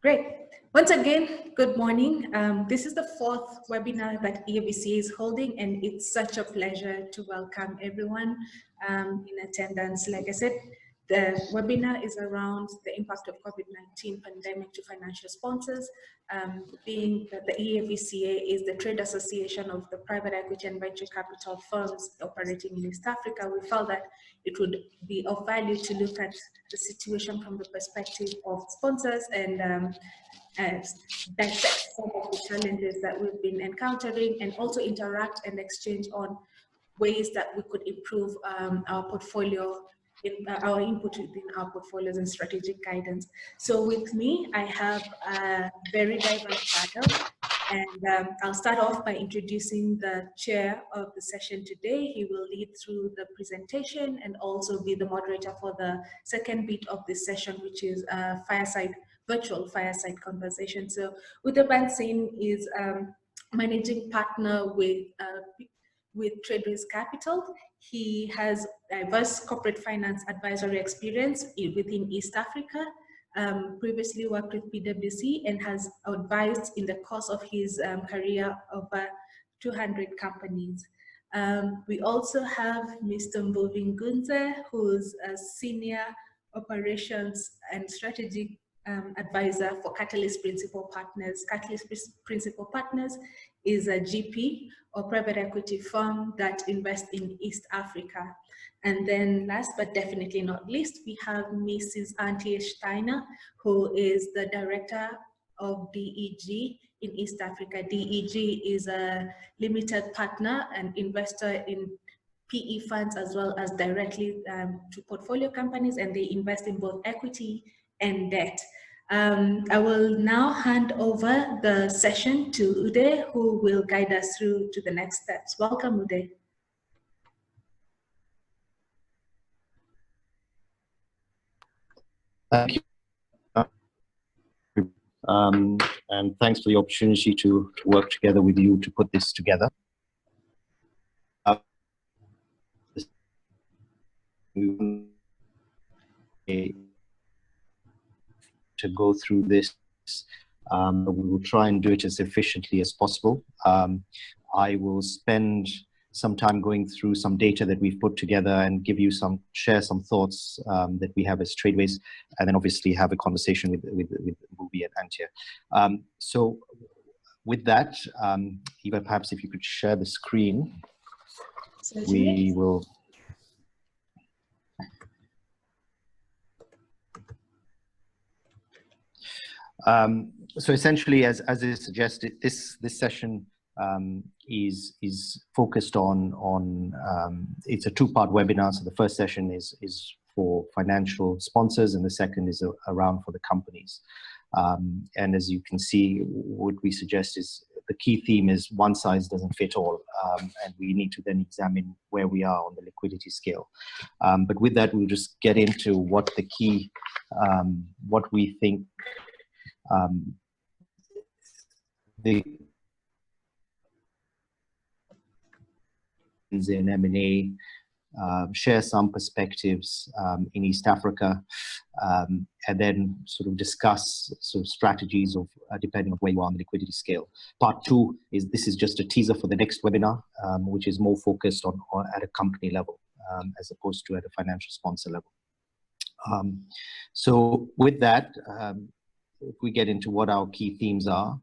Great. Once again, good morning. This is the fourth webinar that EAVCA is holding, and it's such a pleasure to welcome everyone in attendance. Like I said, the webinar is around the impact of COVID-19 pandemic to financial sponsors, being that the EAVCA is the trade association of the private equity and venture capital firms operating in East Africa. We felt that it would be of value to look at the situation from the perspective of sponsors and dissect some of the challenges that we've been encountering, and also interact and exchange on ways that we could improve our portfolio, our input within our portfolios and strategic guidance. So with me, I have a very diverse panel, and I'll start off by introducing the chair of the session today. He will lead through the presentation and also be the moderator for the second bit of this session, which is a virtual fireside conversation. So Uday Bansin is managing partner with Tradeways Capital. He has diverse corporate finance advisory experience within East Africa, previously worked with PwC, and has advised in the course of his career over 200 companies. We also have Mr. Mbovi Ngunze, who's a senior operations and strategic advisor for Catalyst Principal Partners. Catalyst Principal Partners is a GP or private equity firm that invests in East Africa. And then last but definitely not least, we have Mrs. Antje Steiner, who is the director of DEG in East Africa. DEG is a limited partner and investor in PE funds as well as directly to portfolio companies, and they invest in both equity and debt. I will now hand over the session to Uday, who will guide us through to the next steps. Welcome, Uday. Thank you. And thanks for the opportunity to work together with you to put this together. To go through this, we will try and do it as efficiently as possible. I will spend some time going through some data that we've put together and share some thoughts that we have as Tradeways, and then obviously have a conversation with Mbovi and Antje. So with that, Eva, perhaps if you could share the screen, we will. So essentially, as is suggested, this session is focused on it's a two-part webinar. So the first session is for financial sponsors, and the second is around for the companies. And as you can see, what we suggest is the key theme is one size doesn't fit all, and we need to then examine where we are on the liquidity scale. But with that, we'll just get into what the key, what we think the in M&A, share some perspectives in East Africa, and then sort of discuss sort of strategies of depending on where you are on the liquidity scale. Part two is just a teaser for the next webinar, which is more focused on at a company level as opposed to at a financial sponsor level. So with that, if we get into what our key themes are.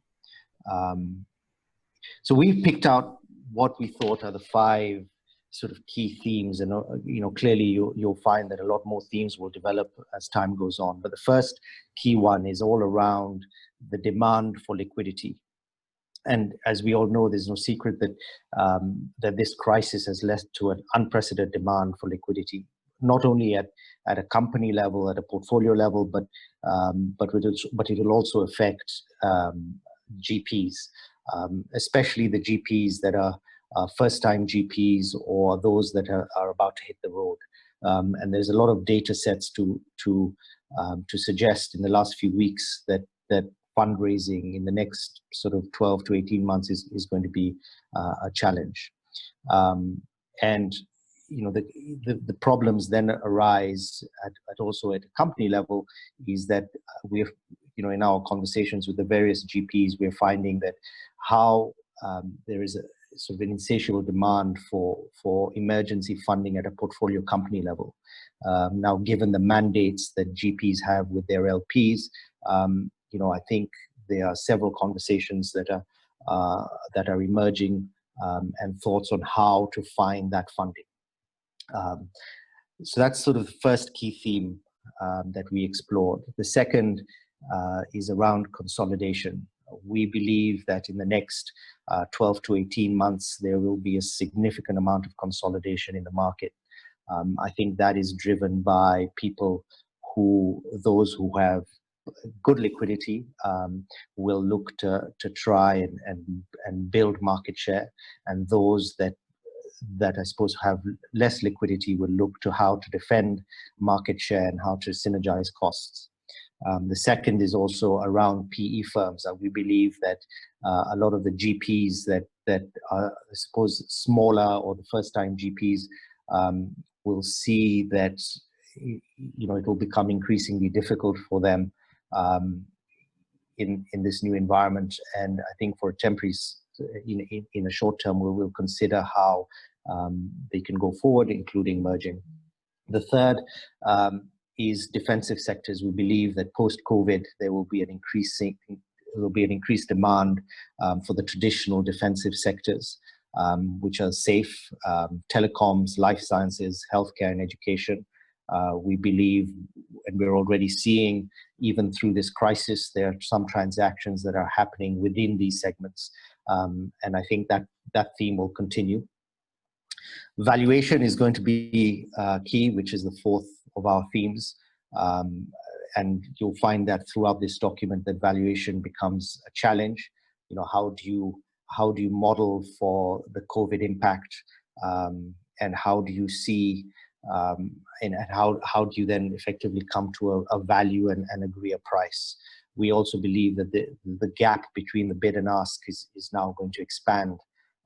So we've picked out what we thought are the 5 sort of key themes, and clearly you'll find that a lot more themes will develop as time goes on. But the first key one is all around the demand for liquidity. And as we all know, there's no secret that that this crisis has led to an unprecedented demand for liquidity, not only at a company level, at a portfolio level, but it will also affect GPs, especially the GPs that are first-time GPs or those that are about to hit the road. And there's a lot of data sets to suggest in the last few weeks that fundraising in the next sort of 12 to 18 months is going to be a challenge. And the problems then arise also at a company level is that we're, in our conversations with the various GPs, we're finding that how there is a sort of an insatiable demand for emergency funding at a portfolio company level. Now, given the mandates that GPs have with their LPs, I think there are several conversations that are emerging and thoughts on how to find that funding. So that's sort of the first key theme that we explored. The second is around consolidation. We believe that in the next 12 to 18 months, there will be a significant amount of consolidation in the market. I think that is driven by those who have good liquidity will look to try and build market share, and those that I suppose have less liquidity will look to how to defend market share and how to synergize costs. The second is also around PE firms. We believe that a lot of the GPs that are, I suppose, smaller or the first-time GPs will see that it will become increasingly difficult for them in this new environment. And I think for temporaries, in the short term, we will consider how they can go forward, including merging. The third is defensive sectors. We believe that post-COVID, there will be an increased demand for the traditional defensive sectors, which are safe, telecoms, life sciences, healthcare, and education. We believe, and we're already seeing, even through this crisis, there are some transactions that are happening within these segments. And I think that theme will continue. Valuation is going to be key, which is the fourth of our themes. And you'll find that throughout this document that valuation becomes a challenge. How do you model for the COVID impact, and how do you see and how do you then effectively come to a value and agree a price? We also believe that the gap between the bid and ask is now going to expand.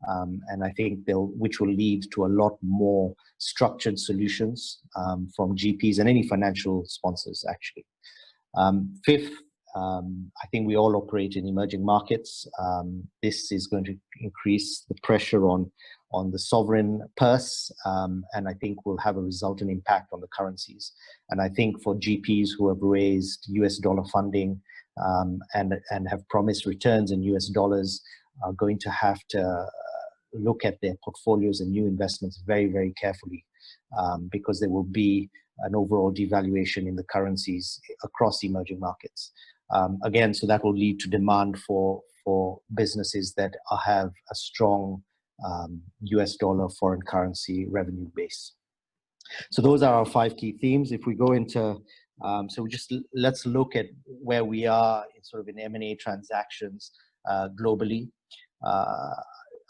And I think which will lead to a lot more structured solutions from GPs and any financial sponsors, actually. Fifth, I think we all operate in emerging markets. This is going to increase the pressure on the sovereign purse, and I think will have a resultant impact on the currencies. And I think for GPs who have raised US dollar funding and have promised returns in US dollars are going to have to look at their portfolios and new investments very, very carefully, because there will be an overall devaluation in the currencies across emerging markets. Again, so that will lead to demand for businesses that have a strong US dollar foreign currency revenue base. So those are our 5 key themes. If we go into, let's look at where we are in M&A transactions globally.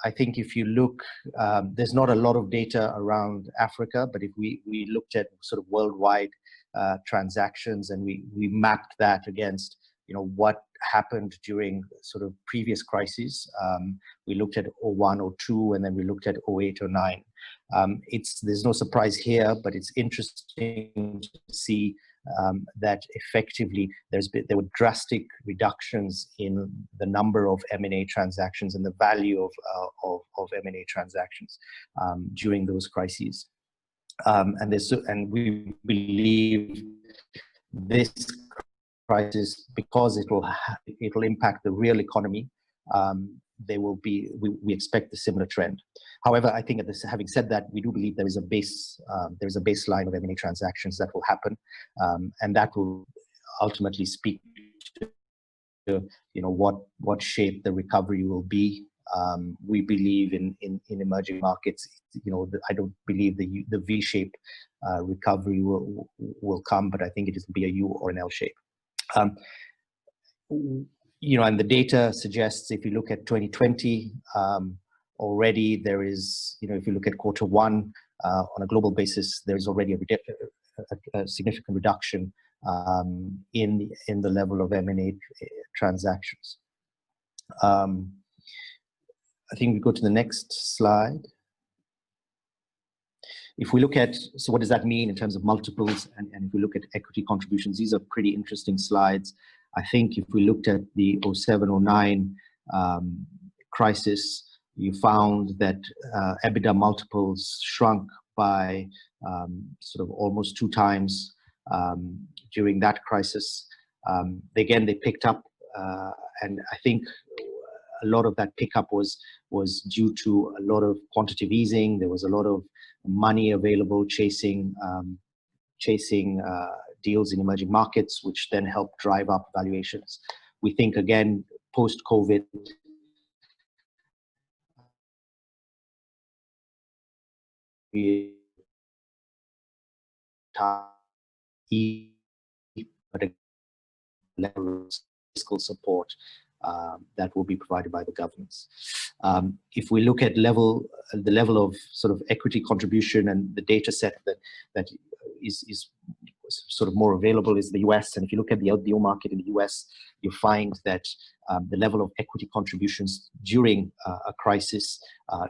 I think if you look, there's not a lot of data around Africa, but if we looked at worldwide transactions and we mapped that against what happened during previous crises. We looked at 01, 02, and then we looked at 08 or 09. There's no surprise here, but it's interesting to see that effectively there were drastic reductions in the number of M&A transactions and the value of M&A transactions during those crises. And we believe this crisis, because it'll impact the real economy, we expect a similar trend. However, I think having said that, we do believe there is a baseline of M&A transactions that will happen, and that will ultimately speak to what shape the recovery will be. We believe in emerging markets. I don't believe the V-shape recovery will come, but I think it will be a U or an L shape. And the data suggests, if you look at 2020, already there is, if you look at Q1 on a global basis, there's already a significant reduction in the level of M&A transactions. I think we go to the next slide. If we look at, so what does that mean in terms of multiples? And if we look at equity contributions, these are pretty interesting slides. I think if we looked at the 07-09 crisis, you found that EBITDA multiples shrunk by sort of almost 2 times during that crisis. Again, they picked up, and I think a lot of that pickup was due to a lot of quantitative easing. There was a lot of money available chasing deals in emerging markets, which then helped drive up valuations. We think, again, post-COVID, level of fiscal support that will be provided by the governments. If we look at the level of sort of equity contribution, and the data set that is sort of more available is the US. And if you look at the LBO market in the US, you find that the level of equity contributions during a crisis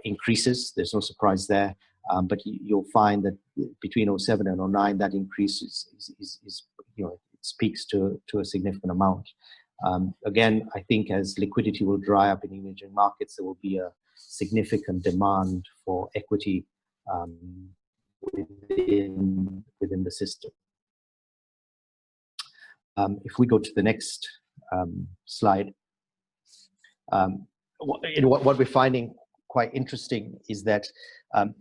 increases. There's no surprise there. But you'll find that between 07 and 09, that increase is you know, it speaks to a significant amount. Again, I think as liquidity will dry up in emerging markets, there will be a significant demand for equity within the system. If we go to the next slide, what we're finding quite interesting is that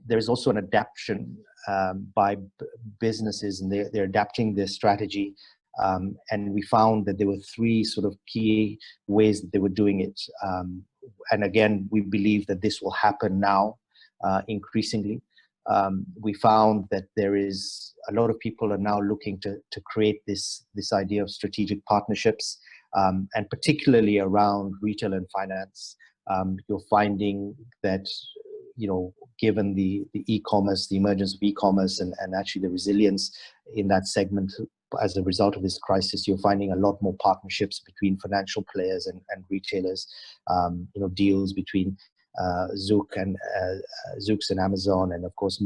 there is also an adaptation by businesses, and they're adapting their strategy. And we found that there were 3 sort of key ways that they were doing it. And again, we believe that this will happen now increasingly. We found that there is a lot of people are now looking to create this idea of strategic partnerships, and particularly around retail and finance. You're finding that, you know, given the e-commerce, the emergence of e-commerce, and actually the resilience in that segment as a result of this crisis, you're finding a lot more partnerships between financial players and retailers. You know, deals between Zook and Zooks and Amazon, and of course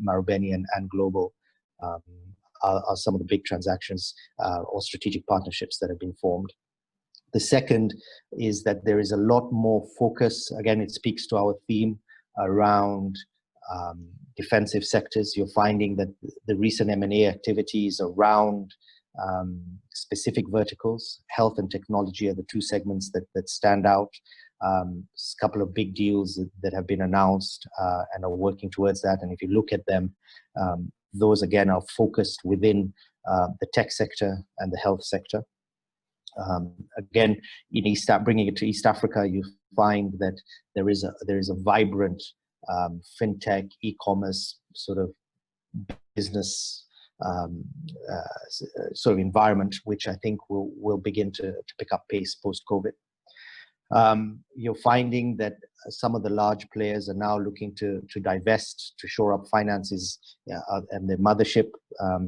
Marubeni and Global are some of the big transactions or strategic partnerships that have been formed. The second is that there is a lot more focus. Again, it speaks to our theme around defensive sectors. You're finding that the recent M&A activities around specific verticals, health and technology, are the 2 segments that stand out. A couple of big deals that have been announced and are working towards that. And if you look at them, those again are focused within the tech sector and the health sector. Again, in bringing it to East Africa, you find that there is a vibrant fintech, e-commerce sort of business sort of environment, which I think will begin to pick up pace post-COVID. You're finding that some of the large players are now looking to divest, to shore up finances, and the mothership,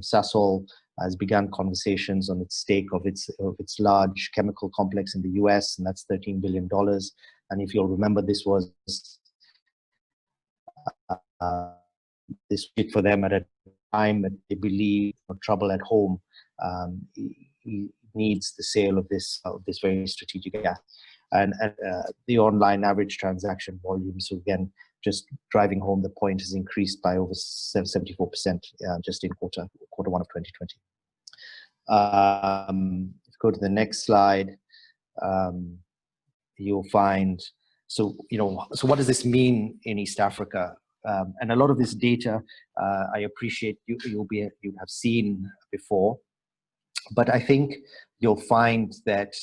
Sasol, has begun conversations on its stake of its large chemical complex in the US, and that's $13 billion. And if you'll remember, this was this fit for them at a time that they believe trouble at home needs the sale of this very strategic asset. And the online average transaction volume, so again, just driving home the point, has increased by over 74% just in quarter 1 of 2020. Go to the next slide. You'll find, so what does this mean in East Africa? And a lot of this data, I appreciate you have seen before, but I think you'll find that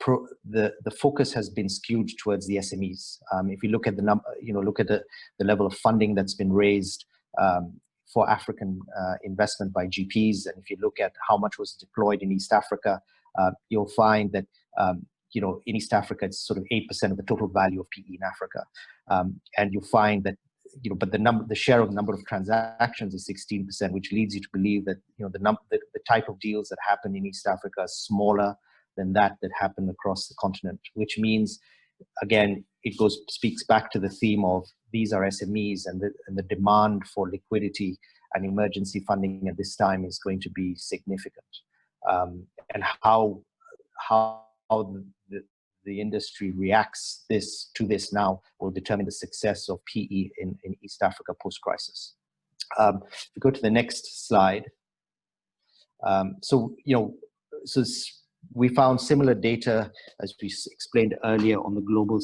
the focus has been skewed towards the SMEs. If you look at the look at the level of funding that's been raised for African investment by GPs, and if you look at how much was deployed in East Africa, you'll find that in East Africa it's sort of 8% of the total value of PE in Africa, and you'll find that but the share of the number of transactions is 16%, which leads you to believe that the type of deals that happen in East Africa are smaller than that happen across the continent, which means, again, speaks back to the theme of these are SMEs, and the demand for liquidity and emergency funding at this time is going to be significant. And how the industry reacts to this now will determine the success of PE in East Africa post-crisis. If we go to the next slide. We found similar data, as we explained earlier, on the global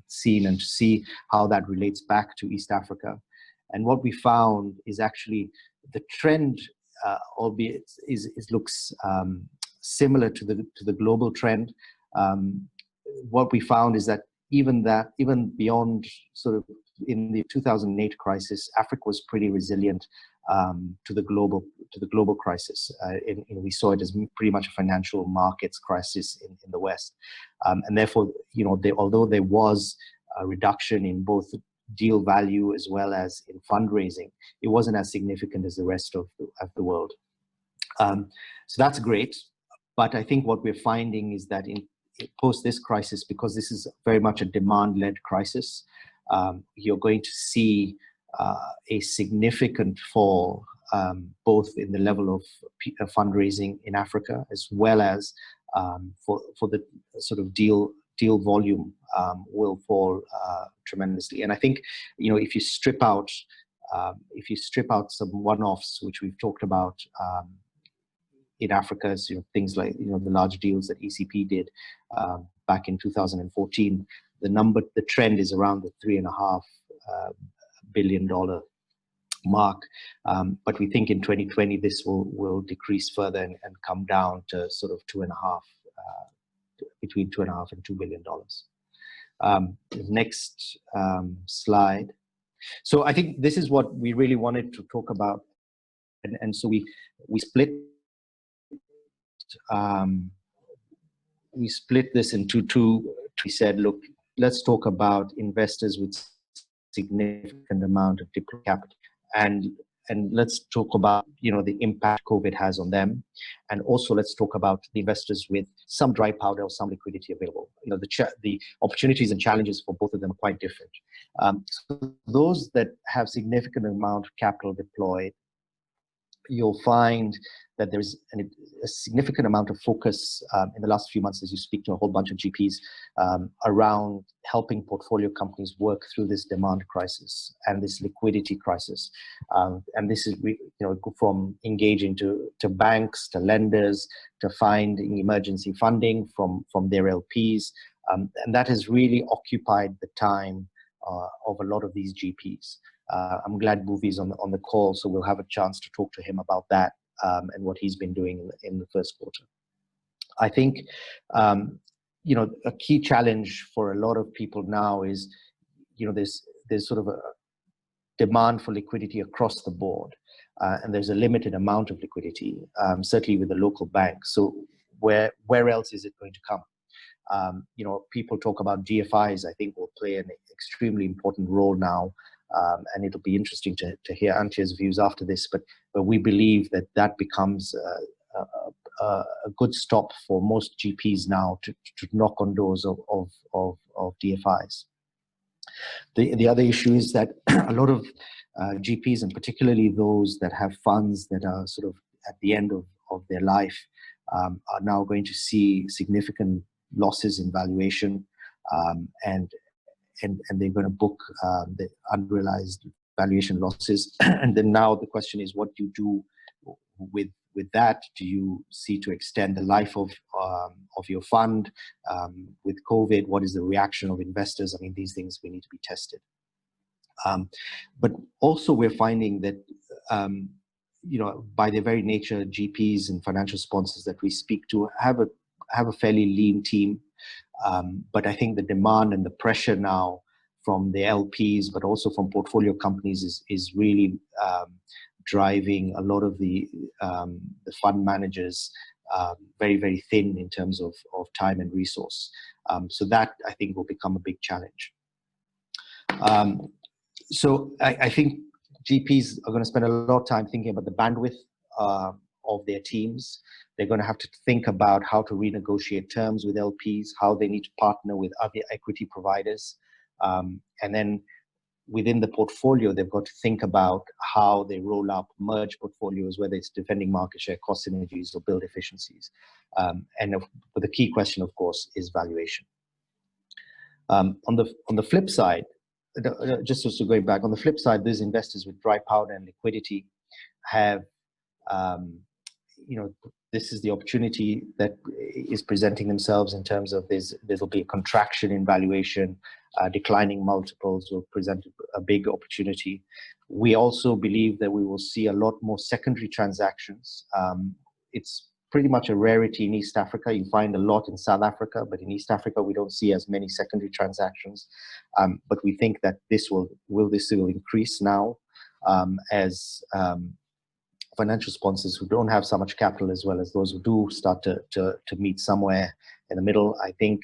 scene, and to see how that relates back to East Africa. And what we found is actually the trend, albeit looks similar to the global trend. What we found is that even beyond sort of in the 2008 crisis, Africa was pretty resilient to the global crisis. We saw it as pretty much a financial markets crisis in the West, and therefore, although there was a reduction in both deal value as well as in fundraising, it wasn't as significant as the rest of the world. So that's great, but I think what we're finding is that in post this crisis, because this is very much a demand-led crisis, you're going to see a significant fall, both in the level of fundraising in Africa, as well as for the sort of deal volume will fall tremendously. And I think, if you strip out some one-offs, which we've talked about in Africa, things like the large deals that ECP did back in 2014, the trend is around the $3.5 billion mark, but we think in 2020 this will decrease further and come down to sort of between $2.5 and $2 billion. Next slide. So I think this is what we really wanted to talk about, and so we split this into two. We said, look, let's talk about investors with significant amount of deployed capital, and let's talk about the impact COVID has on them, and also let's talk about the investors with some dry powder or some liquidity available. The opportunities and challenges for both of them are quite different. So those that have significant amount of capital deployed, you'll find that there's a significant amount of focus in the last few months, as you speak to a whole bunch of GPs, around helping portfolio companies work through this demand crisis and this liquidity crisis. And this is, from engaging to banks, to lenders, to finding emergency funding from their LPs. And that has really occupied the time of a lot of these GPs. I'm glad Bhuvi's on the call, so we'll have a chance to talk to him about that and what he's been doing in the first quarter. I think, a key challenge for a lot of people now is, there's sort of a demand for liquidity across the board, and there's a limited amount of liquidity, certainly with the local banks. So where else is it going to come? People talk about DFIs. I think will play an extremely important role now. And it'll be interesting to hear Antje's views after this, but we believe that becomes a good stop for most GPs now to knock on doors of DFIs. The other issue is that a lot of GPs, and particularly those that have funds that are sort of at the end of their life, are now going to see significant losses in valuation, and they're going to book the unrealized valuation losses. And then now the question is, what do you do with that? Do you see to extend the life of your fund? With COVID, what is the reaction of investors? I mean, these things we need to be tested. But also we're finding that, by their very nature, GPs and financial sponsors that we speak to have a fairly lean team. But I think the demand and the pressure now from the LPs, but also from portfolio companies, is really driving a lot of the fund managers very, very thin in terms of time and resource. So that, I think, will become a big challenge. So I think GPs are going to spend a lot of time thinking about the bandwidth of their teams, They're going to have to think about how to renegotiate terms with LPs, how they need to partner with other equity providers. And then within the portfolio, they've got to think about how they roll up, merge portfolios, whether it's defending market share, cost synergies, or build efficiencies. But the key question, of course, is valuation. On the flip side, just also going back, on the flip side, these investors with dry powder and liquidity have, this is the opportunity that is presenting themselves in terms of there'll be a contraction in valuation, declining multiples will present a big opportunity. We also believe that we will see a lot more secondary transactions. It's pretty much a rarity in East Africa. You find a lot in South Africa, but in East Africa, we don't see as many secondary transactions. But we think that this will increase now as financial sponsors who don't have so much capital, as well as those who do, start to meet somewhere in the middle. I think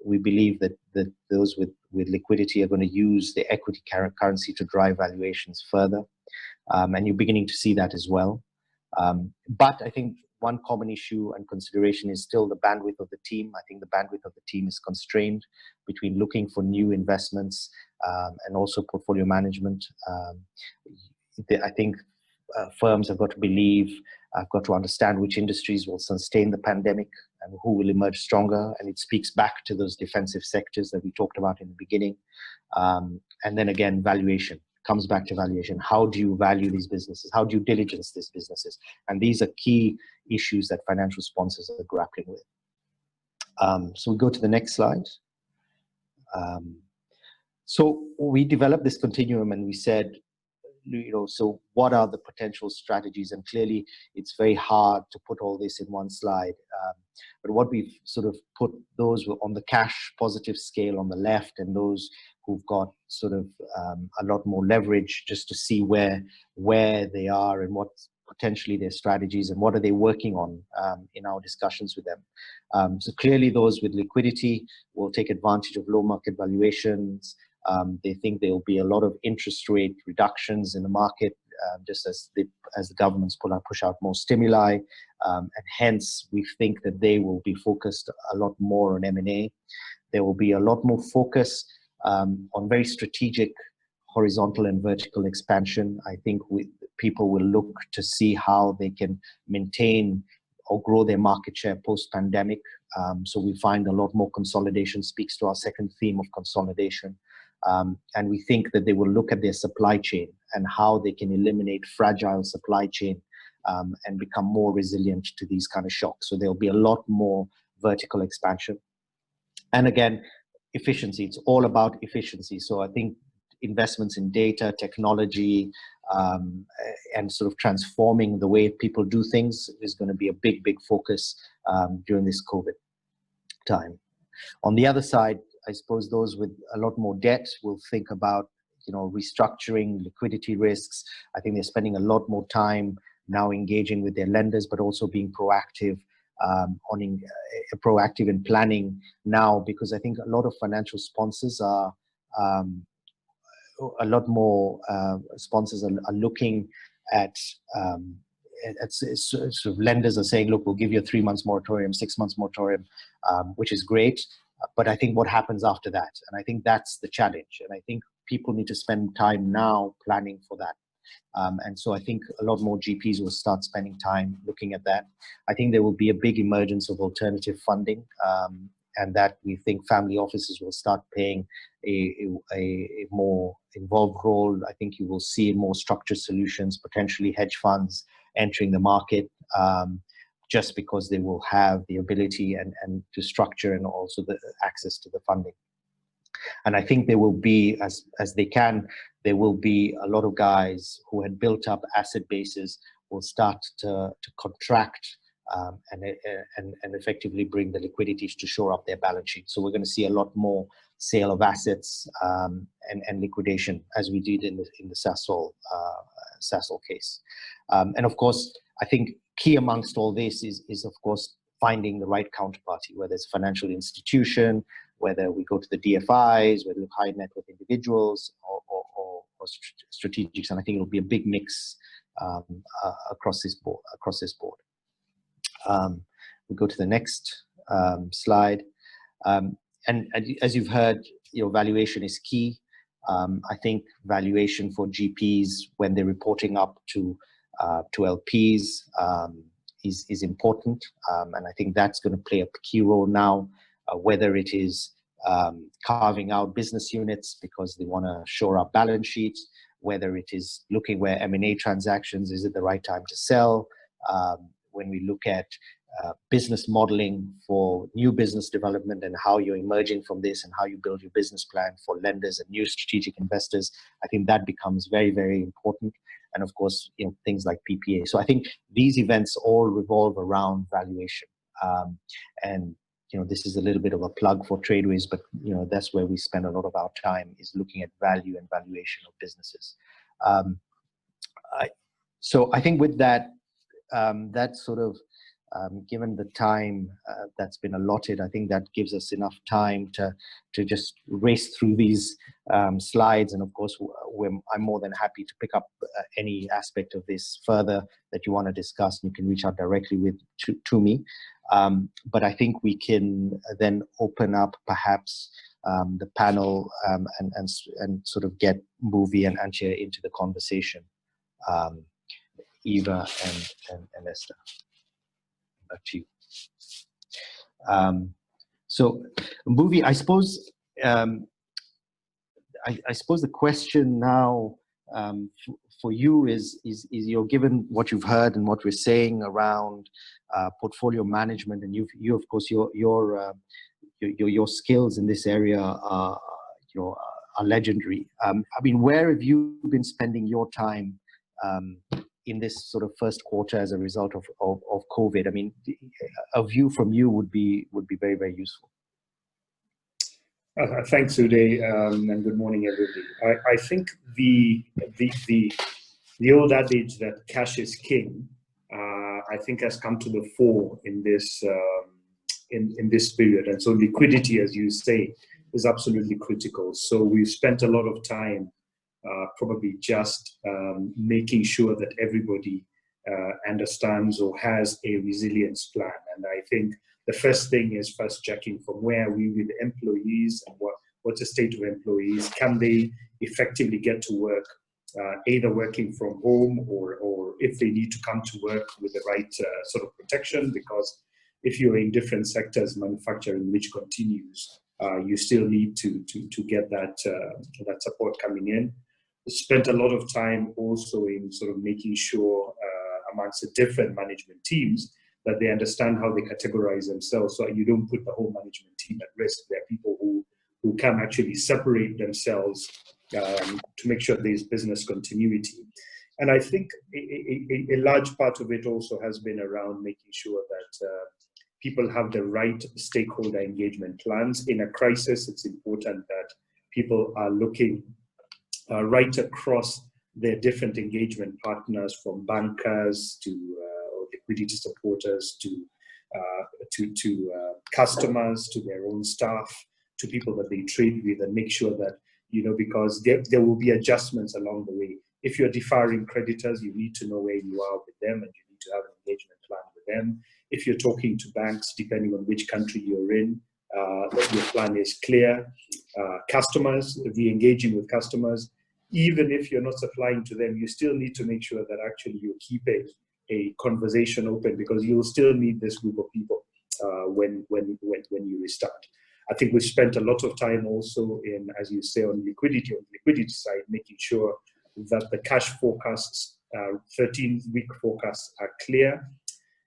we believe that those with liquidity are going to use the equity currency to drive valuations further. And you're beginning to see that as well. But I think one common issue and consideration is still the bandwidth of the team. I think the bandwidth of the team is constrained between looking for new investments and also portfolio management. I think firms have got to believe, have got to understand which industries will sustain the pandemic and who will emerge stronger. And it speaks back to those defensive sectors that we talked about in the beginning. And then again, valuation. Comes back to valuation. How do you value these businesses? How do you diligence these businesses? And these are key issues that financial sponsors are grappling with. So we go to the next slide. So we developed this continuum and we said, so what are the potential strategies? And clearly it's very hard to put all this in one slide. But what we've sort of put those on the cash positive scale on the left, and those who've got sort of a lot more leverage, just to see where they are and what potentially their strategies and what are they working on in our discussions with them. So clearly those with liquidity will take advantage of low market valuations. They think there will be a lot of interest rate reductions in the market, just as the governments push out more stimuli, and hence we think that they will be focused a lot more on M&A. There will be a lot more focus on very strategic horizontal and vertical expansion. I think people will look to see how they can maintain or grow their market share post-pandemic. So we find a lot more consolidation, speaks to our second theme of consolidation. And we think that they will look at their supply chain and how they can eliminate fragile supply chain and become more resilient to these kind of shocks. So there'll be a lot more vertical expansion. And again, efficiency. It's all about efficiency. So I think investments in data, technology, and sort of transforming the way people do things is going to be a big, big focus during this COVID time. On the other side, I suppose those with a lot more debt will think about, restructuring, liquidity risks. I think they're spending a lot more time now engaging with their lenders, but also being proactive proactive in planning now, because I think a lot of financial sponsors are a lot more sponsors are looking at sort of lenders are saying, look, we'll give you a 3 months moratorium, 6 months moratorium, which is great. But I think what happens after that? And I think that's the challenge. And I think people need to spend time now planning for that. And so I think a lot more GPs will start spending time looking at that. I think there will be a big emergence of alternative funding, and that we think family offices will start playing a more involved role. I think you will see more structured solutions, potentially hedge funds entering the market, just because they will have the ability and to structure and also the access to the funding. And I think there will be, as they can, there will be a lot of guys who had built up asset bases will start to contract and effectively bring the liquidities to shore up their balance sheet. So we're going to see a lot more sale of assets and liquidation, as we did in the Sasol case. And of course, I think key amongst all this is of course finding the right counterparty, whether it's a financial institution, whether we go to the DFIs, whether high net worth individuals or strategics. And I think it'll be a big mix across this board. We go to the next slide. And as you've heard, valuation is key. I think valuation for GPs when they're reporting up to LPs is important, and I think that's going to play a key role now, whether it is carving out business units because they want to shore up balance sheets, whether it is looking where M&A transactions, is it the right time to sell? When we look at business modeling for new business development and how you're emerging from this and how you build your business plan for lenders and new strategic investors, I think that becomes very, very important. And of course, things like PPA. So I think these events all revolve around valuation. And this is a little bit of a plug for Tradeways, but that's where we spend a lot of our time, is looking at value and valuation of businesses. So I think with that, that's sort of given the time that's been allotted, I think that gives us enough time to just race through these slides. And of course, I'm more than happy to pick up any aspect of this further that you want to discuss. You can reach out directly to me. But I think we can then open up perhaps the panel and sort of get Mbuvi and Anchia into the conversation. Eva and Esther. Back to you. So, Mbuvi, I suppose the question now for you is you're given what you've heard and what we're saying around portfolio management, and you of course your skills in this area are legendary. I mean, where have you been spending your time in this sort of first quarter as a result of COVID? I mean, a view from you would be very, very useful. Thanks, Uday, and good morning, everybody. I think the old adage that cash is king, I think has come to the fore in this in this period, and so liquidity, as you say, is absolutely critical. So we've spent a lot of time probably just making sure that everybody understands or has a resilience plan. And I think the first thing is first checking from where are we with employees and what's the state of employees. Can they effectively get to work, either working from home or if they need to come to work with the right sort of protection? Because if you're in different sectors, manufacturing, which continues, you still need to get that support coming in. Spent a lot of time also in sort of making sure amongst the different management teams that they understand how they categorize themselves, so you don't put the whole management team at risk. There are people who can actually separate themselves to make sure there's business continuity. And I think a large part of it also has been around making sure that people have the right stakeholder engagement plans. In a crisis, it's important that people are looking right across their different engagement partners, from bankers to liquidity supporters to customers, to their own staff, to people that they trade with, and make sure that, because there will be adjustments along the way. If you're deferring creditors, you need to know where you are with them, and you need to have an engagement plan with them. If you're talking to banks, depending on which country you're in, that your plan is clear. Customers, re-engaging with customers, even if you're not supplying to them, you still need to make sure that actually you keep a conversation open, because you'll still need this group of people when you restart. I think we've spent a lot of time also in, as you say, on the liquidity side, making sure that the cash forecasts, 13-week forecasts, are clear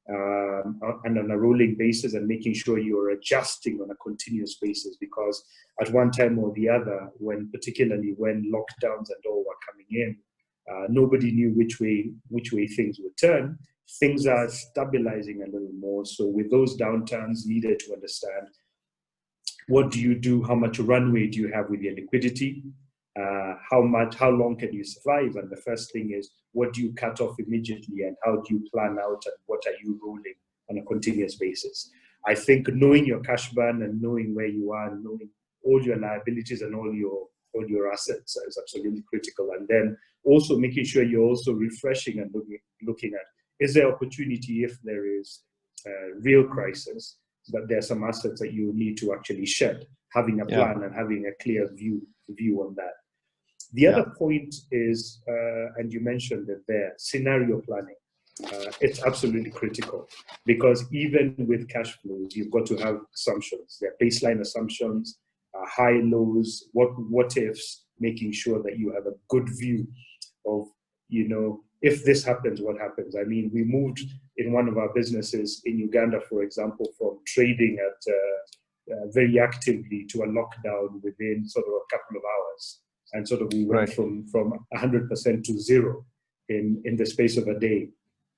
and on a rolling basis, and making sure you're adjusting on a continuous basis, because at one time or the other, particularly when lockdowns and all were coming in, nobody knew which way things would turn. Things are stabilizing a little more. So with those downturns, needed to understand, what do you do? How much runway do you have with your liquidity? How long can you survive? And the first thing is, what do you cut off immediately, and how do you plan out, and what are you rolling on a continuous basis? I think knowing your cash burn and knowing where you are, and knowing all your liabilities and all your assets is absolutely critical. And then also making sure you're also refreshing and looking at, is there opportunity if there is real crisis, but there are some assets that you need to actually shed, having a plan and having a clear view on that. The other point is, and you mentioned it there, scenario planning. It's absolutely critical, because even with cash flows, you've got to have assumptions. There are baseline assumptions, high lows, what ifs, making sure that you have a good view of, if this happens, what happens. I mean, we moved in one of our businesses in Uganda, for example, from trading at very actively to a lockdown within sort of a couple of hours. And sort of we went from 100% to zero in the space of a day.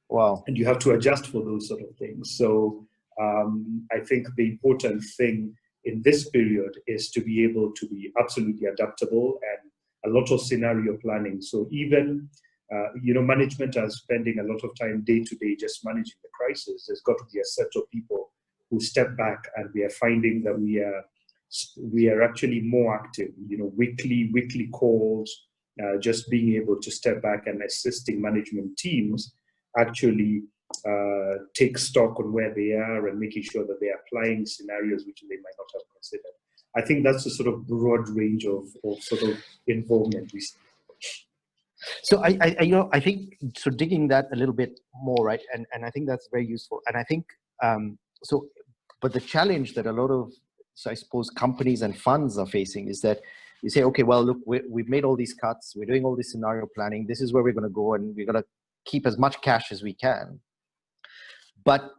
Wow. And you have to adjust for those sort of things. So I think the important thing in this period is to be able to be absolutely adaptable and a lot of scenario planning. So even, management are spending a lot of time day to day just managing the crisis. There's got to be a set of people who step back, and we are finding that we are actually more active, weekly calls, just being able to step back and assisting management teams actually take stock on where they are and making sure that they are applying scenarios which they might not have considered. I think that's the sort of broad range of sort of involvement we see. So I think, so digging that a little bit more, right? And I think that's very useful. And I think, but the challenge that a lot of, I suppose, companies and funds are facing is that you say, okay, well, look, we've made all these cuts, we're doing all this scenario planning, this is where we're going to go, and we're going to keep as much cash as we can. But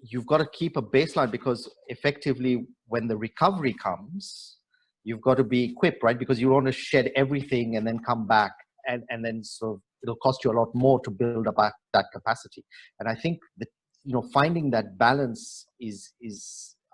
you've got to keep a baseline, because effectively when the recovery comes, you've got to be equipped, right? Because you want to shed everything and then come back, and then sort of it'll cost you a lot more to build up that capacity. And I think that, finding that balance is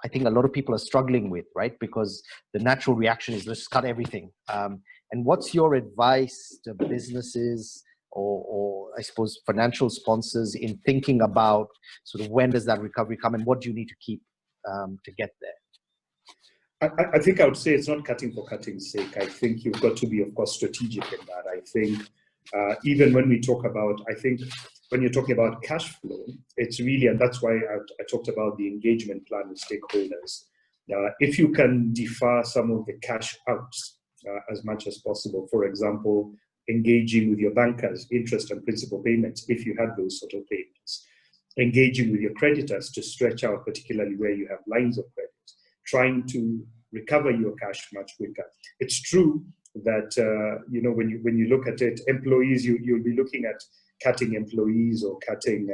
I think a lot of people are struggling with, right? Because the natural reaction is let's cut everything. And what's your advice to businesses or I suppose financial sponsors in thinking about sort of when does that recovery come and what do you need to keep to get there? I think I would say it's not cutting for cutting's sake. I think you've got to be, of course, strategic in that. I think even when we talk about, I think when you're talking about cash flow, it's really, and that's why I talked about the engagement plan with stakeholders. If you can defer some of the cash outs as much as possible, for example, engaging with your bankers, interest and principal payments, if you have those sort of payments, engaging with your creditors to stretch out, particularly where you have lines of credit, trying to recover your cash much quicker. It's true that when you look at it, employees, you'll be looking at cutting employees or cutting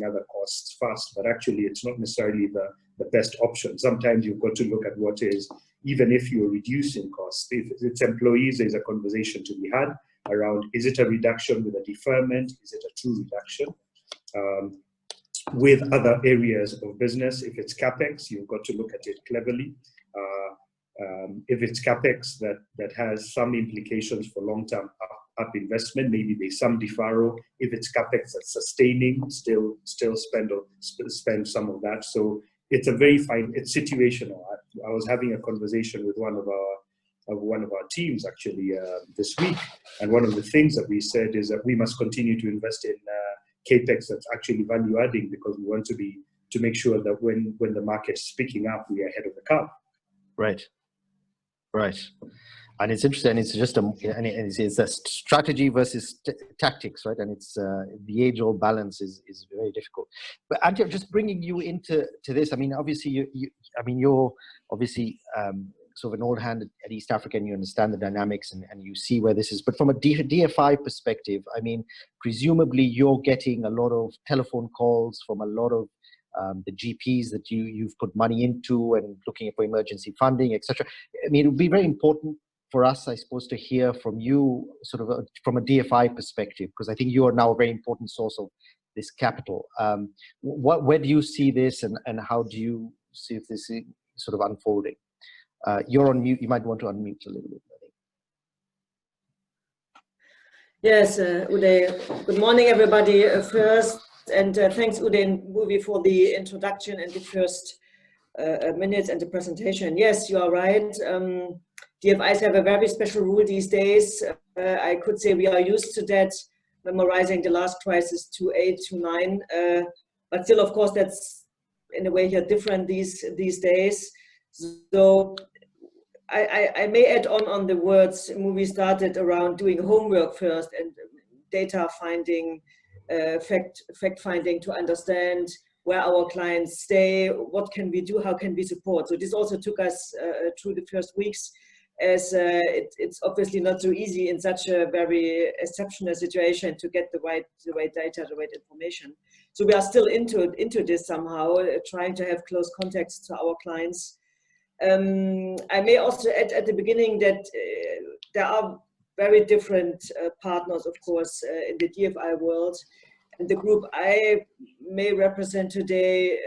other costs fast, but actually it's not necessarily the best option. Sometimes you've got to look at what is, even if you're reducing costs, if it's employees, there's a conversation to be had around, is it a reduction with a deferment? Is it a true reduction? With other areas of business, if it's CapEx, you've got to look at it cleverly. If it's CapEx that has some implications for long-term up investment, maybe there's some deferral. If it's CapEx that's sustaining, still spend some of that. So it's a very fine, it's situational. I was having a conversation with one of our teams actually this week, and one of the things that we said is that we must continue to invest in CapEx that's actually value adding, because we want to make sure that when the market's picking up, we are ahead of the curve. Right. And it's interesting. It's just it's a strategy versus tactics, right? And it's the age-old balance is very difficult. But Antje, just bringing you into this. I mean, obviously you're obviously sort of an old hand at East Africa, and you understand the dynamics and you see where this is. But from a DFI perspective, I mean, presumably you're getting a lot of telephone calls from a lot of the GPs that you've put money into and looking for emergency funding, etc. I mean, it would be very important for us, I suppose, to hear from you sort of from a DFI perspective, because I think you are now a very important source of this capital. Where do you see this, and how do you see if this is sort of unfolding? You're on mute. You might want to unmute a little bit. Yes, Uday. Good morning, everybody. First, and thanks, Uday and Bhuvi, for the introduction and the first minutes and the presentation. Yes, you are right. DFIs have a very special rule these days. I could say we are used to that, memorizing the last crisis 2008, 2009. But still, of course, that's in a way here different these days. So I may add on the words Movie started around doing homework first and data finding, fact finding to understand where our clients stay, what can we do, how can we support. So this also took us through the first weeks, as it's obviously not so easy in such a very exceptional situation to get the right data, the right information. So we are still into this somehow, trying to have close contacts to our clients. I may also add at the beginning that there are very different partners, of course, in the DFI world. And the group I may represent today,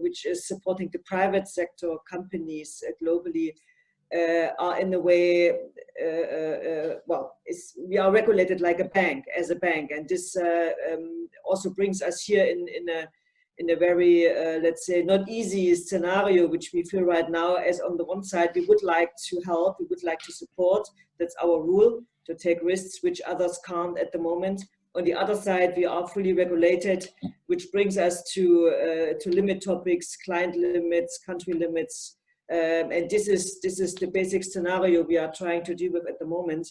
which is supporting the private sector companies globally, are in a way, well, we are regulated like a bank, and this also brings us here in a very, let's say, not easy scenario, which we feel right now, as on the one side, we would like to help, we would like to support, that's our rule, to take risks which others can't at the moment. On the other side, we are fully regulated, which brings us to limit topics, client limits, country limits, and this is the basic scenario we are trying to deal with at the moment.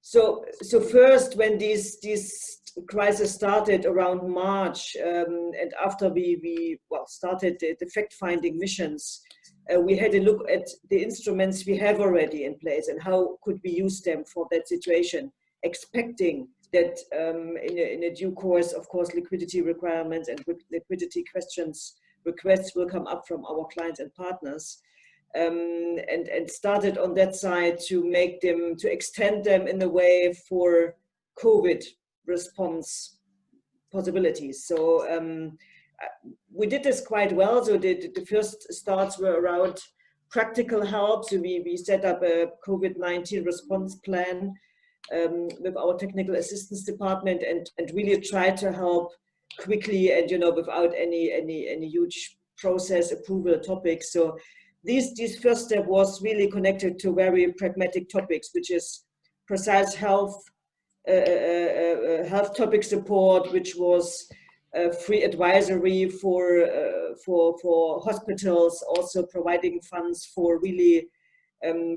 So first, when this crisis started around March, and after we started the fact-finding missions, we had a look at the instruments we have already in place and how could we use them for that situation, expecting that in a due course, of course, liquidity requirements and liquidity requests will come up from our clients and partners, and started on that side to make them, to extend them in a way for COVID response possibilities. So we did this quite well. So the first starts were around practical help. So we set up a COVID-19 response plan with our technical assistance department, and really try to help quickly and without any huge process approval topics. So this first step was really connected to very pragmatic topics, which is precise health topic support, which was free advisory for hospitals, also providing funds for really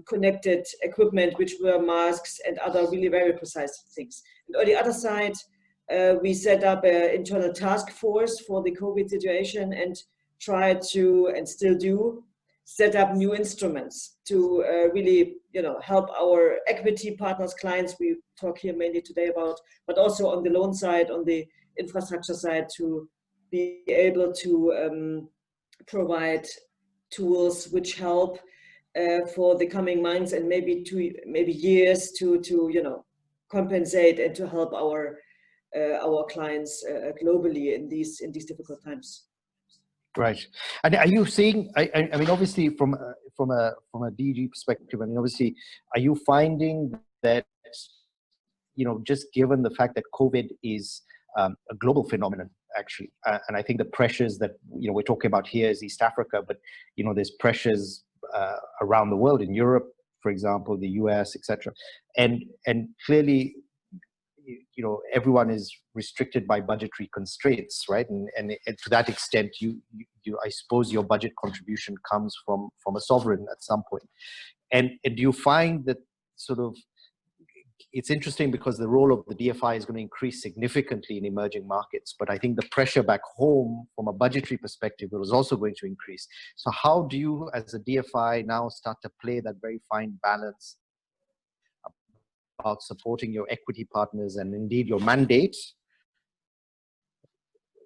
connected equipment, which were masks and other really very precise things. And on the other side, we set up an internal task force for the COVID situation and tried to, and still do, set up new instruments to really help our equity partners, clients we talk here mainly today about, but also on the loan side, on the infrastructure side, to be able to provide tools which help for the coming months and maybe years to compensate and to help our clients globally in these difficult times. Right. And are you seeing, I mean, obviously from a DG perspective, I mean, obviously, are you finding that, just given the fact that COVID is a global phenomenon, actually, and I think the pressures that, we're talking about here is East Africa, but, there's pressures around the world, in Europe, for example, the US, etc. And clearly, everyone is restricted by budgetary constraints, right? And to that extent, I suppose your budget contribution comes from a sovereign at some point. And do you find that sort of, it's interesting because the role of the DFI is going to increase significantly in emerging markets, but I think the pressure back home from a budgetary perspective is also going to increase. So how do you, as a DFI, now start to play that very fine balance about supporting your equity partners and indeed your mandate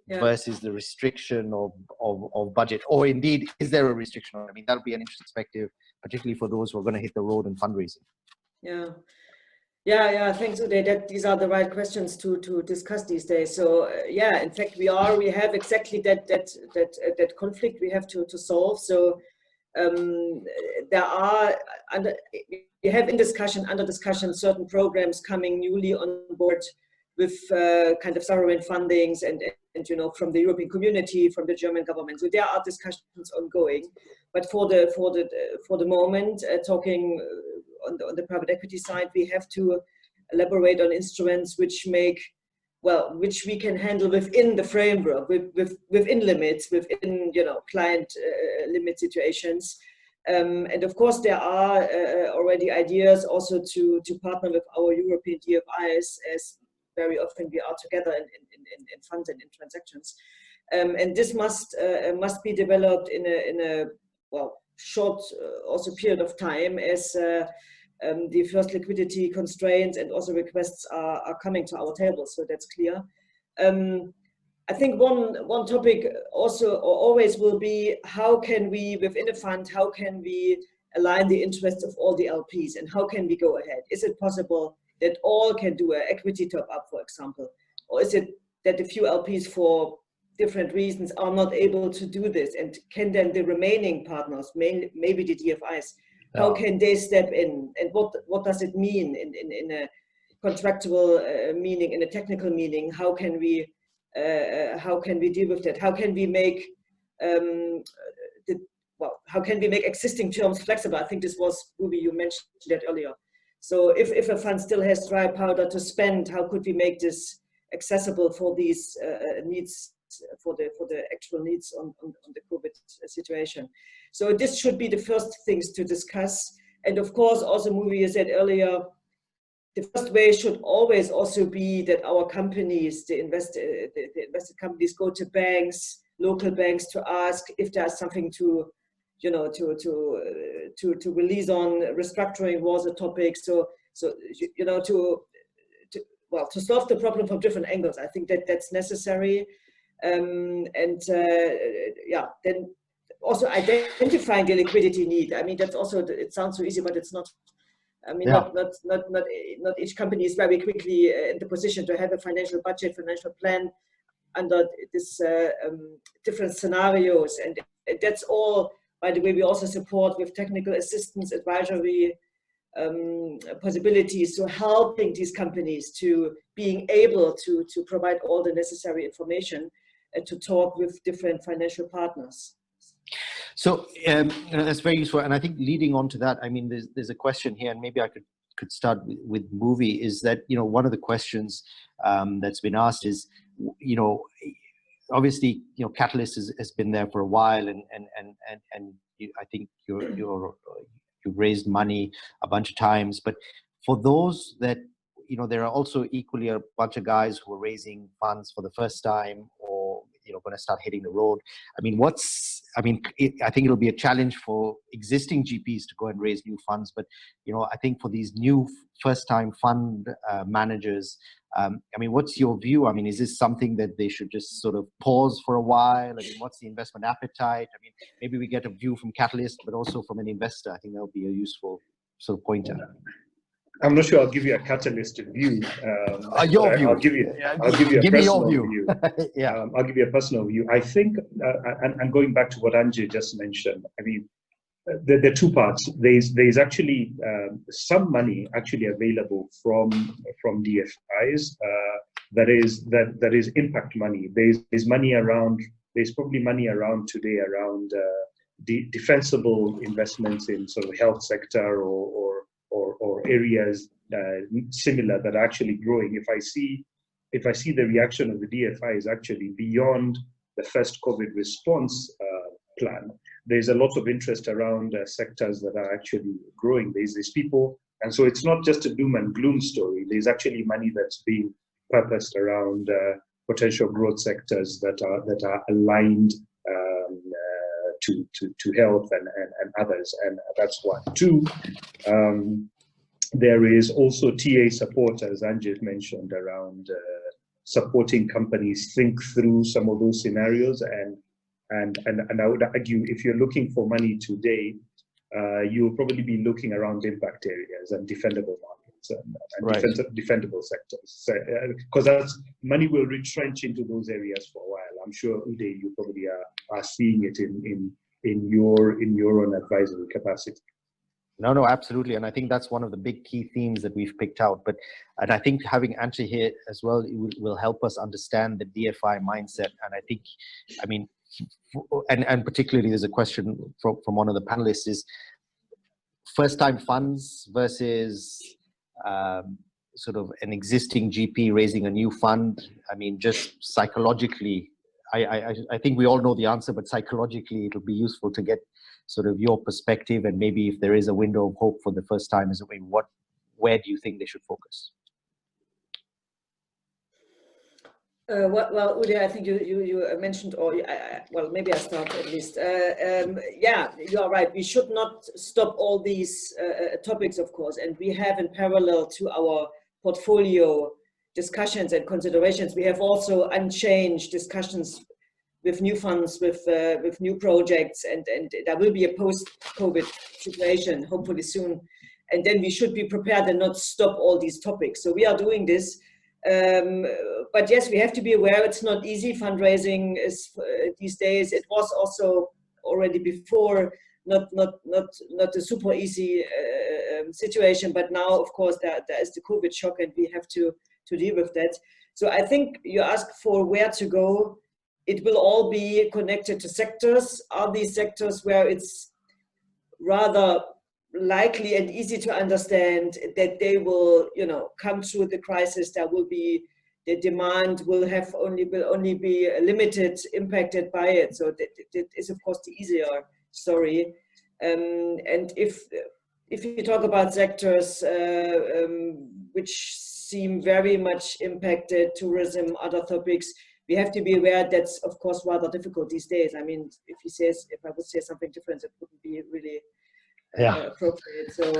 versus the restriction of budget? Or indeed, is there a restriction? I mean, that'll be an interesting perspective, particularly for those who are going to hit the road in fundraising. Yeah, thanks, Uday. These are the right questions to discuss these days. So in fact, we have exactly that conflict we have to solve. So there are, we have under discussion certain programs coming newly on board with kind of sovereign fundings and from the European community, from the German government. So there are discussions ongoing, but for the moment, talking on the private equity side, we have to elaborate on instruments which make well, which we can handle within the framework, within limits, within, you know, client limit situations. And of course, there are already ideas also to partner with our European DFIs, as very often we are together in funds and in transactions. And this must be developed in a well, short also period of time, as the first liquidity constraints and also requests are coming to our table. So that's clear. I think one topic also or always will be, how can we within a fund, how can we align the interests of all the LPs, and how can we go ahead? Is it possible that all can do an equity top up, for example? Or is it that a few LPs for different reasons are not able to do this? And can then the remaining partners, maybe the DFIs, how can they step in? And what does it mean in a contractual meaning, in a technical meaning? How can we deal with that? How can we make how can we make existing terms flexible? I think this was, Uwe, you mentioned that earlier. So if a fund still has dry powder to spend, how could we make this accessible for these needs, for the actual needs on the COVID situation? So this should be the first things to discuss. And of course, also, Uwe, you said earlier, the first way should always also be that our companies, the invested companies, go to banks, local banks, to ask if there's something to, you know, to release on. Restructuring was a topic. So you know, to solve the problem from different angles. I think that's necessary. Yeah, then also identifying the liquidity need. I mean, that's also, it sounds so easy, but it's not. I mean, not each company is very quickly in the position to have a financial budget, financial plan under this different scenarios. And that's all, by the way, we also support with technical assistance, advisory possibilities, so helping these companies to being able to provide all the necessary information and to talk with different financial partners. So that's very useful, and I think leading on to that, I mean, there's a question here, and maybe I could start with Movie. Is that, you know, one of the questions that's been asked is, you know, obviously, you know, Catalyst has been there for a while, and I think you've raised money a bunch of times, but for those that, you know, there are also equally a bunch of guys who are raising funds for the first time, or, you know, going to start hitting the road. I mean, I think it'll be a challenge for existing GPs to go and raise new funds, but, you know, I think for these new first-time fund managers, I mean, what's your view? I mean, is this something that they should just sort of pause for a while? I mean, what's the investment appetite? I mean, maybe we get a view from Catalyst, but also from an investor. I think that would be a useful sort of pointer. I'm not sure I'll give you a Catalyst view. Your view. I'll give you a personal view. Yeah. I'll give you a personal view. I think, and going back to what Angie just mentioned, I mean, there are two parts. There's actually some money actually available from DFIs. That is impact money. There's money around. There's probably money around today around defensible investments in sort of health sector or areas similar that are actually growing. If I see the reaction of the DFI is actually beyond the first COVID response plan, there's a lot of interest around sectors that are actually growing. There's these people, and so it's not just a doom and gloom story. There's actually money that's being purposed around potential growth sectors that are aligned to health and others, and that's one. Two, there is also TA support, as Anjit mentioned, around supporting companies think through some of those scenarios. And I would argue, if you're looking for money today, you'll probably be looking around impact areas and defendable markets and right. defendable sectors. Because that's money will retrench into those areas for a while. I'm sure, Uday, you probably are seeing it in your own advisory capacity. No, absolutely. And I think that's one of the big key themes that we've picked out. And I think having Antje here as well will help us understand the DFI mindset. And I think, I mean, and particularly there's a question from one of the panelists is first-time funds versus sort of an existing GP raising a new fund? I mean, just psychologically, I think we all know the answer, but psychologically, it'll be useful to get sort of your perspective, and maybe if there is a window of hope for the first time, where do you think they should focus? Well, Ude, I think you mentioned, or well, maybe I start at least. Yeah, you are right. We should not stop all these topics, of course, and we have in parallel to our portfolio discussions and considerations, we have also unchanged discussions with new funds, with new projects, and there will be a post-COVID situation, hopefully soon. And then we should be prepared and not stop all these topics. So we are doing this. But yes, we have to be aware it's not easy. Fundraising is these days. It was also already before not a super easy situation. But now, of course, there is the COVID shock, and we have to deal with that. So I think you ask for where to go. It will all be connected to sectors. Are these sectors where it's rather likely and easy to understand that they will, come through the crisis? There will be, the demand will only be limited, impacted by it. So that is, of course, the easier story. And if you talk about sectors which seem very much impacted, tourism, other topics, we have to be aware that's, of course, rather difficult these days. I mean, if I would say something different, it wouldn't be really appropriate. So,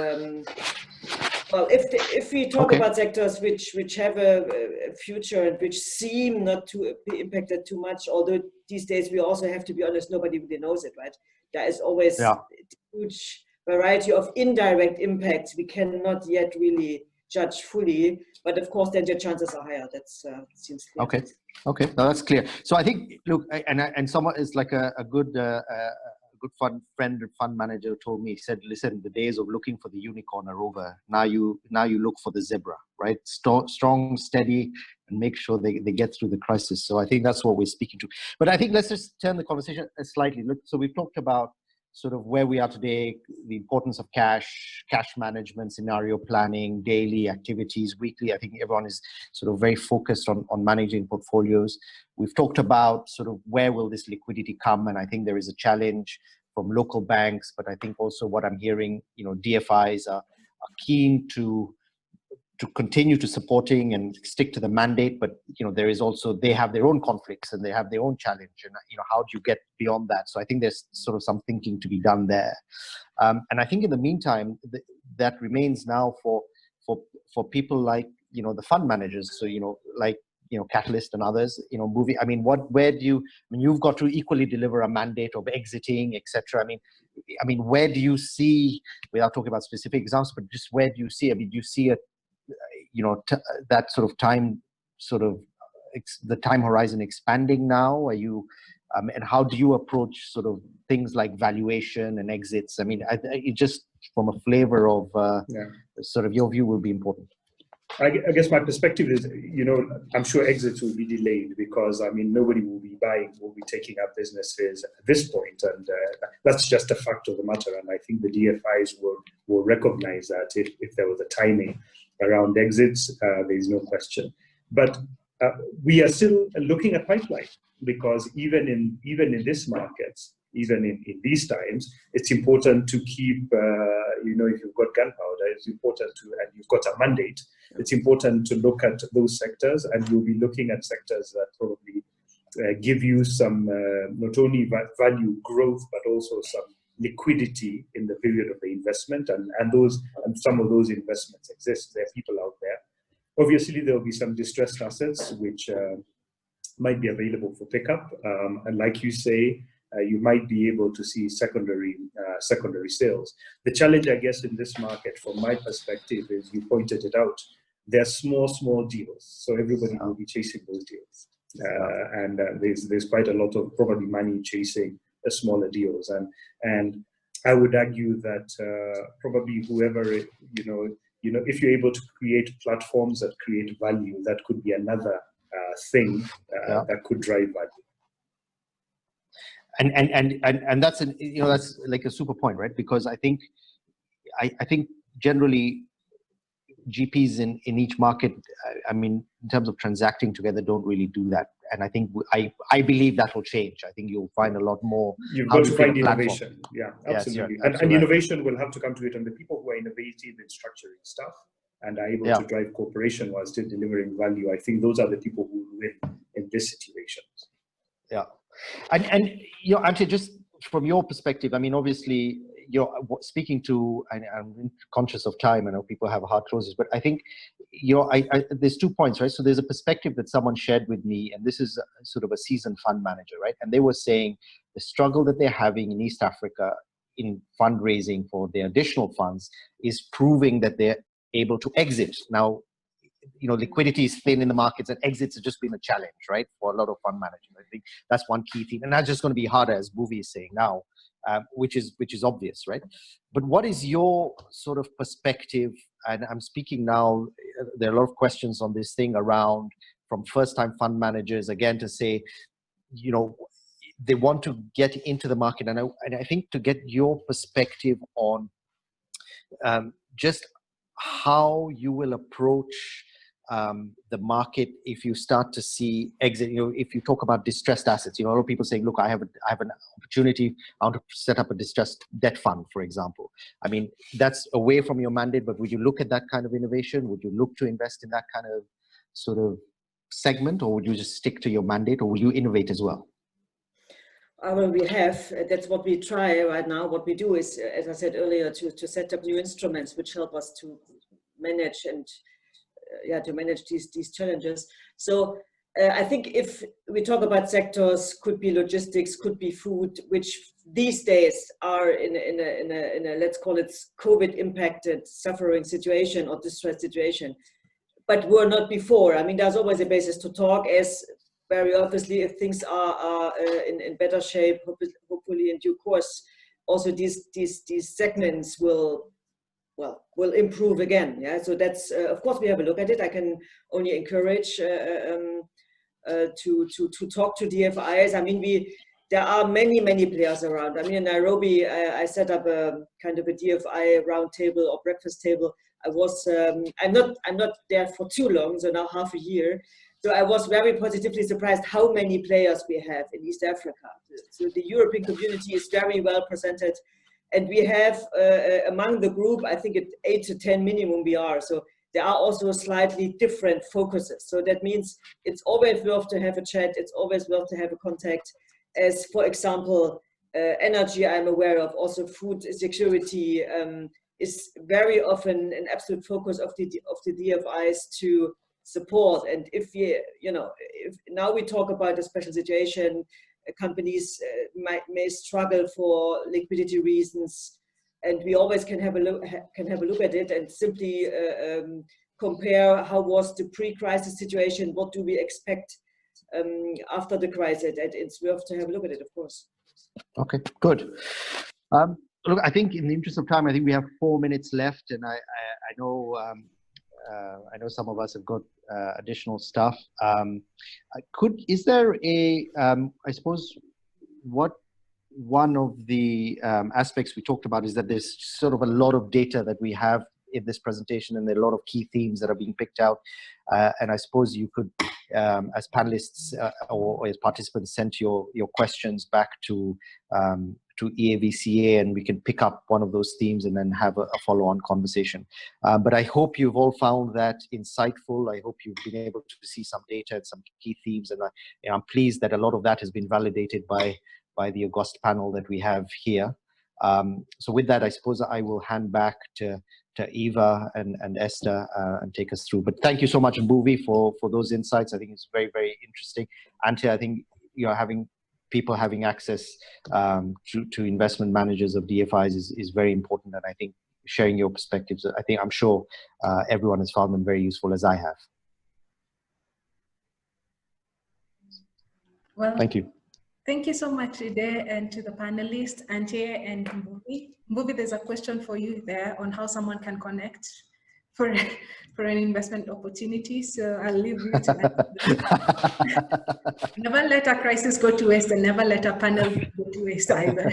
well, if we talk about sectors which have a future and which seem not to be impacted too much, although these days we also have to be honest, nobody really knows it, right? There is always a huge variety of indirect impacts we cannot yet really judge fully, but of course then the chances are higher. That's seems clear. Okay, no, that's clear. So I think, look, and someone is like a good fund manager told me, he said, listen, the days of looking for the unicorn are over. Now you look for the zebra, right? Strong, steady, and make sure they get through the crisis. So I think that's what we're speaking to. But I think let's just turn the conversation slightly. Look, so we've talked about sort of where we are today, the importance of cash management, scenario planning, daily activities, weekly. I think everyone is sort of very focused on managing portfolios. We've talked about sort of where will this liquidity come, and I think there is a challenge from local banks, but I think also what I'm hearing, DFIs are keen to continue to supporting and stick to the mandate, but there is also, they have their own conflicts and they have their own challenge, and how do you get beyond that? So I think there's sort of some thinking to be done there, and I think in the meantime that remains now for people like the fund managers, so like Catalyst and others, moving. I mean, you've got to equally deliver a mandate of exiting, etc. I mean, where do you see, without talking about specific examples, but just where do you see? I mean, do you see that sort of time, the time horizon expanding now? Are you, and how do you approach sort of things like valuation and exits? I mean, it just from a flavor of sort of your view will be important. I guess my perspective is, I'm sure exits will be delayed because, nobody will be taking up businesses at this point. And that's just a fact of the matter. And I think the DFIs will recognize that if there was a timing around exits, there is no question. But we are still looking at pipeline, because even in this market, even in these times, it's important to keep, if you've got gunpowder, it's important and you've got a mandate, it's important to look at those sectors, and you'll be looking at sectors that probably give you some, not only value growth, but also some liquidity in the period of the investment, and some of those investments exist. There are people out there. Obviously, there will be some distressed assets which might be available for pickup, and like you say, you might be able to see secondary sales. The challenge, I guess, in this market, from my perspective, is you pointed it out. They're small deals, so everybody will be chasing those deals, and there's quite a lot of probably money chasing the smaller deals, and I would argue that probably whoever if you're able to create platforms that create value, that could be another thing that could drive value. And that's that's like a super point, right? Because I think generally GPs in each market, I mean, in terms of transacting together, don't really do that. And I think I believe that will change. I think you'll find a lot more. You've got to find innovation. Yeah, absolutely. Yes, and innovation will have to come to it. And the people who are innovative in structuring stuff and are able to drive cooperation while still delivering value, I think those are the people who win in this situation. Yeah. And you know, Ante, just from your perspective, I mean, obviously, you're speaking to, and I'm conscious of time, I know people have hard closes, but I think, you know, there's 2 points, right? So there's a perspective that someone shared with me, and this is sort of a seasoned fund manager, right? And they were saying the struggle that they're having in East Africa in fundraising for their additional funds is proving that they're able to exit. Now, you know, liquidity is thin in the markets, and exits have just been a challenge, right, for a lot of fund managers. I think that's one key theme, and that's just going to be harder, as Bhuvi is saying now, which is obvious, right? But what is your sort of perspective? And I'm speaking now. There are a lot of questions on this thing around from first-time fund managers again to say, you know, they want to get into the market, and I think to get your perspective on just how you will approach the market if you start to see exit. You know, if you talk about distressed assets, you know, a lot of people saying, look, I have an opportunity, I want to set up a distressed debt fund, for example. I mean, that's away from your mandate, but would you look at that kind of innovation? Would you look to invest in that kind of sort of segment, or would you just stick to your mandate, or will you innovate as well? Well, that's what we try right now. What we do is, as I said earlier, to set up new instruments which help us to manage and to manage these challenges. So I think if we talk about sectors, could be logistics, could be food, which these days are in a let's call it COVID impacted suffering situation or distressed situation, but were not before. I mean, there's always a basis to talk, as very obviously if things are in better shape, hopefully in due course, also these segments will improve again. Yeah, so that's of course we have a look at it. I can only encourage to talk to DFIs. I mean, there are many players around. I mean, in Nairobi, I set up a kind of a DFI round table or breakfast table. I was I'm not there for too long, so now half a year. So I was very positively surprised how many players we have in East Africa. So the European community is very well presented. And we have among the group, I think at 8 to 10 minimum we are. So there are also slightly different focuses. So that means it's always worth to have a chat. It's always worth to have a contact. As for example, energy, I'm aware of, also food security is very often an absolute focus of the DFIs to support. And if now we talk about a special situation, companies may struggle for liquidity reasons, and we always can have a look at it and simply compare how was the pre-crisis situation, what do we expect after the crisis, and it's worth to have a look at it, of course. Okay, good. Look, I think in the interest of time, I think we have 4 minutes left, and I know some of us have got additional stuff. Is there I suppose one of the aspects we talked about is that there's sort of a lot of data that we have in this presentation, and there are a lot of key themes that are being picked out. And I suppose you could, as panelists or as participants, send your questions back to EAVCA, and we can pick up one of those themes and then have a follow-on conversation. But I hope you've all found that insightful. I hope you've been able to see some data and some key themes, and I'm pleased that a lot of that has been validated by the august panel that we have here. So with that, I suppose I will hand back to Eva and Esther and take us through. But thank you so much, Bhuvi, for those insights. I think it's very, very interesting. Ante, I think having people having access to investment managers of DFIs is very important, and I think sharing your perspectives, I'm sure everyone has found them very useful, as I have. Well, thank you. Thank you so much, Ide, and to the panelists, Ante and Bhuvi. Bhuvi, there's a question for you there on how someone can connect for an investment opportunity. So I'll leave you to that. Never let a crisis go to waste, and never let a panel go to waste either.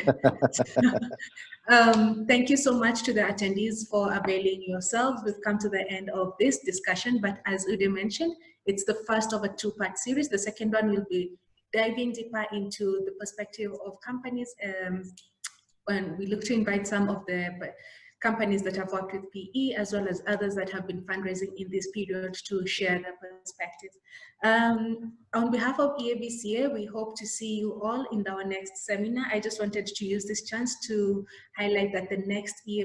Thank you so much to the attendees for availing yourselves. We've come to the end of this discussion, but as Ude mentioned, it's the first of a two-part series. The second one will be diving deeper into the perspective of companies, and we look to invite some of the companies that have worked with PE, as well as others that have been fundraising in this period, to share their perspectives. On behalf of EAVCA, we hope to see you all in our next seminar. I just wanted to use this chance to highlight that the next